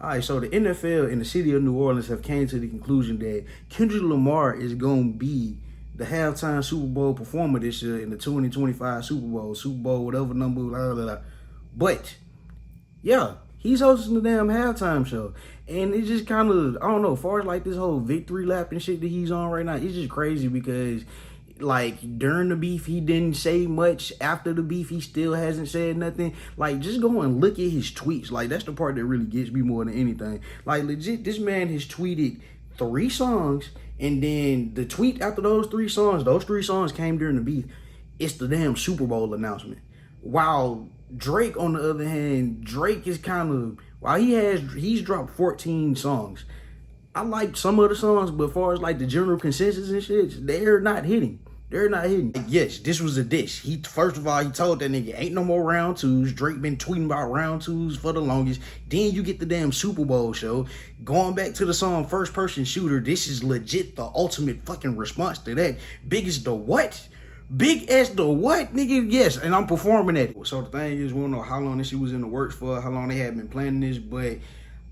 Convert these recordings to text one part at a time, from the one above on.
All right, so the NFL and the city of New Orleans have came to the conclusion that Kendrick Lamar is going to be the halftime Super Bowl performer this year in the 2025 Super Bowl, whatever number, blah, blah, blah. But, yeah, he's hosting the damn halftime show. And it's just kind of, I don't know, as far as like this whole victory lap and shit that he's on right now, it's just crazy because like during the beef he didn't say much, after the beef he still hasn't said nothing. Like, just go and look at his tweets. Like, that's the part that really gets me more than anything. Like, legit, this man has tweeted 3 songs, and then the tweet after those three songs came during the beef. It's the damn Super Bowl announcement. While Drake, on the other hand, Drake is kind of, while he's dropped 14 songs. I like some of the songs, but as far as like the general consensus and shit, they're not hitting. They're not hitting. Yes, this was a diss. He, first of all, he told that nigga ain't no more round twos. Drake been tweeting about round twos for the longest. Then you get the damn Super Bowl show. Going back to the song First Person Shooter, this is legit the ultimate fucking response to that. Big as the what? Big as the what, nigga? Yes, and I'm performing at it. So the thing is, we don't know how long this shit was in the works for, how long they had been planning this, but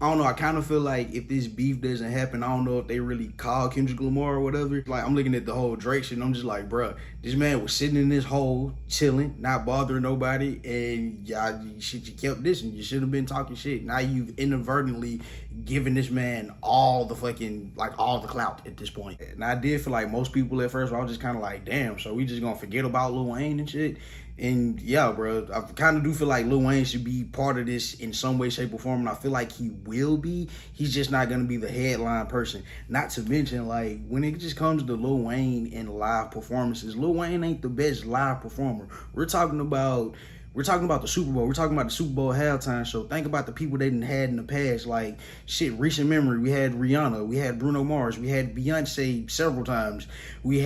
I don't know, I kind of feel like if this beef doesn't happen, I don't know if they really call Kendrick Lamar or whatever. Like, I'm looking at the whole Drake shit and I'm just like, bruh, this man was sitting in this hole, chilling, not bothering nobody, and you kept dissing. You should have been talking shit. Now you've inadvertently given this man all the fucking, like, all the clout at this point. And I did feel like most people at first, I was just kind of like, damn, so we just gonna forget about Lil Wayne and shit? And yeah, bro, I kind of do feel like Lil Wayne should be part of this in some way, shape, or form. And I feel like he will be. He's just not going to be the headline person. Not to mention, like, when it just comes to Lil Wayne and live performances, Lil Wayne ain't the best live performer. We're talking about the Super Bowl. We're talking about the Super Bowl halftime show. Think about the people they done had in the past. Like, shit, recent memory. We had Rihanna. We had Bruno Mars. We had Beyonce several times. We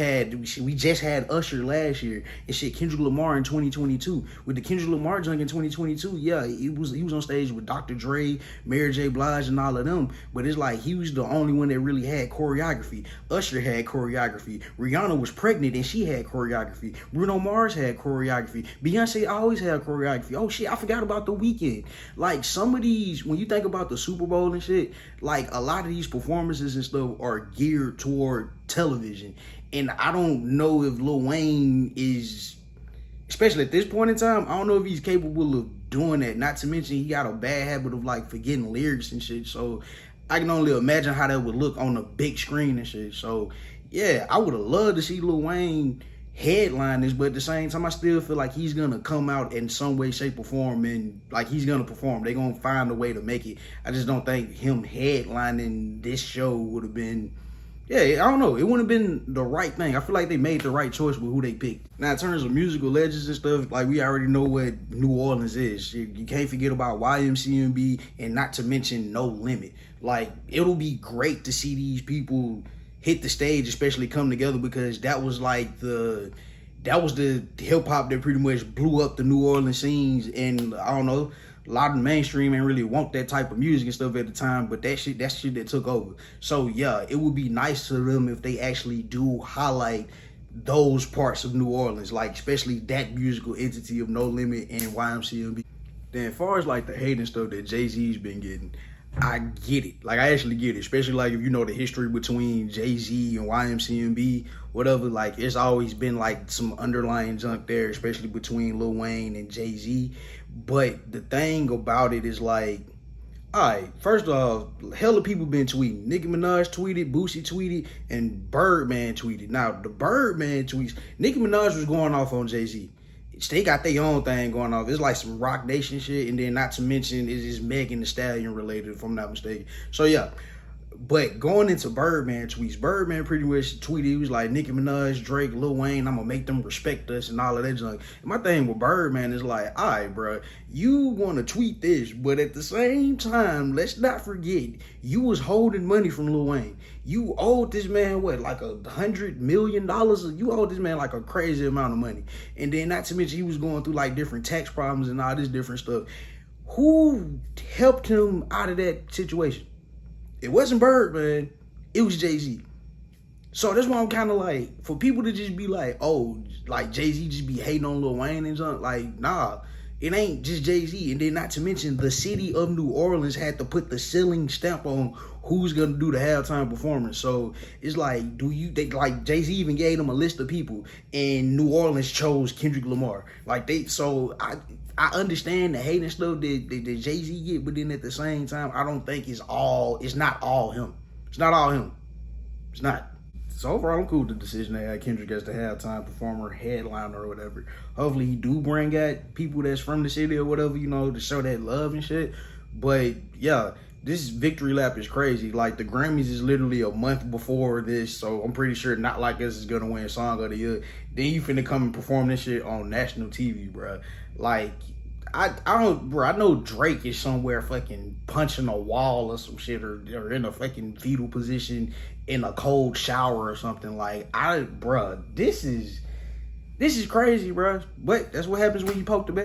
just had Usher last year. And shit, Kendrick Lamar in 2022. With the Kendrick Lamar junk in 2022, yeah, he was on stage with Dr. Dre, Mary J. Blige, and all of them. But it's like he was the only one that really had choreography. Usher had choreography. Rihanna was pregnant and she had choreography. Bruno Mars had choreography. Beyonce always had choreography. Oh shit, I forgot about The Weeknd. Like, some of these, when you think about the Super Bowl and shit, like a lot of these performances and stuff are geared toward television. And I don't know if Lil Wayne is, especially at this point in time, I don't know if he's capable of doing that. Not to mention he got a bad habit of like forgetting lyrics and shit. So I can only imagine how that would look on a big screen and shit. So yeah, I would have loved to see Lil Wayne headline this, but at the same time, I still feel like he's gonna come out in some way, shape, or form, and like he's gonna perform. They're gonna find a way to make it. I just don't think him headlining this show would have been, yeah, I don't know. It wouldn't have been the right thing. I feel like they made the right choice with who they picked. Now, in terms of musical legends and stuff, like, we already know what New Orleans is. You can't forget about YMCMB, and not to mention No Limit. Like, it'll be great to see these people hit the stage, especially come together, because that was the hip hop that pretty much blew up the New Orleans scenes. And I don't know, a lot of the mainstream ain't really want that type of music and stuff at the time, but that's shit that took over. So yeah, it would be nice to them if they actually do highlight those parts of New Orleans, like especially that musical entity of No Limit and YMCMB. Then as far as like the hate and stuff that Jay-Z's been getting, I get it. Like, I actually get it. Especially, like, if you know the history between Jay-Z and YMCMB, whatever, like, it's always been, like, some underlying junk there, especially between Lil Wayne and Jay-Z. But the thing about it is, like, all right, first off, hella people been tweeting. Nicki Minaj tweeted, Boosie tweeted, and Birdman tweeted. Now, the Birdman tweets, Nicki Minaj was going off on Jay-Z. They got their own thing going on. It's like some Rock Nation shit, and then not to mention it's just Megan Thee Stallion related, if I'm not mistaken. So yeah, but going into Birdman tweets, Birdman pretty much tweeted, he was like, Nicki Minaj, Drake, Lil Wayne, I'm gonna make them respect us and all of that junk. And my thing with Birdman is like, all right, bro, you want to tweet this, but at the same time, let's not forget, you was holding money from Lil Wayne. You owed this man, what, like $100 million? You owed this man like a crazy amount of money. And then not to mention he was going through like different tax problems and all this different stuff. Who helped him out of that situation? It wasn't Birdman, it was Jay-Z. So that's why I'm kind of like, for people to just be like, oh, like Jay-Z just be hating on Lil Wayne and something, like, nah. It ain't just Jay-Z. And then not to mention the city of New Orleans had to put the ceiling stamp on who's gonna do the halftime performance. So it's like, like Jay-Z even gave them a list of people and New Orleans chose Kendrick Lamar. Like I understand the hate and stuff that Jay-Z get, but then at the same time, I don't think it's not all him. It's not all him. It's not. So overall, I'm cool with the decision they had Kendrick as the halftime performer, headliner, or whatever. Hopefully, he do bring out people that's from the city or whatever, to show that love and shit. But yeah, this victory lap is crazy. Like the Grammys is literally a month before this, so I'm pretty sure Not Like Us is gonna win Song of the Year. Then you finna come and perform this shit on national TV, bro. Like I don't, bro. I know Drake is somewhere fucking punching a wall or some shit, or in a fucking fetal position in a cold shower or something. Like bro, this is crazy, bro. But that's what happens when you poke the bear.